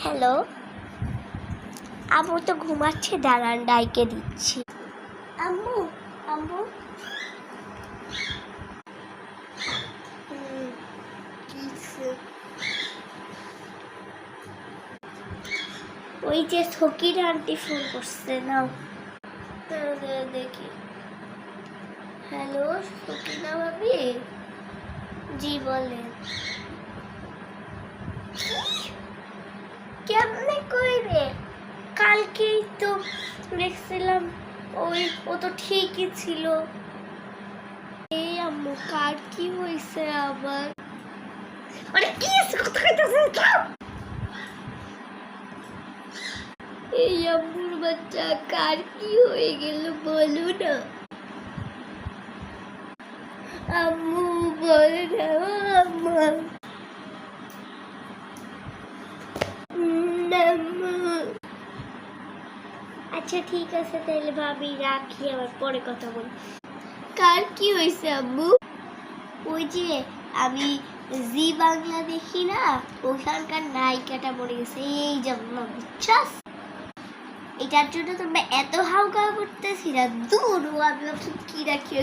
Hello, আম্মু তো ঘুমাচ্ছে, দাঁড়ান ডাইকে দিচ্ছি। আম্মু আম্মু ওই যে সকির আন্টি ফোন করছে, নাও দেখি। হ্যালো সকিনা ভাবি, জি বলেন। কেমনে কইরে? কালকেই তো দেখছিলাম, ও তো ঠিকই ছিল। এই আম্মু কার কি হয়েছে আবার? আরে কি কথা কইতাছেন? এই আম্মুর বাচ্চা কার কি হয়ে গেল বলো না। আম্মু বলো না আম্মু। আচ্ছা ঠিক আছে তাহলে ভাবি রাখি, আবার পরে কথা বল। কার কি হয়েছে আম্মু? ওই যে আমি জি বাংলা দেখি না, ওখানকার নায়িকাটা পড়ে গেছে এই জন্য, বুঝছাস? এটার জন্য তোমরা এত হাউকাউ করতেছি না, দূর আমি কি রাখি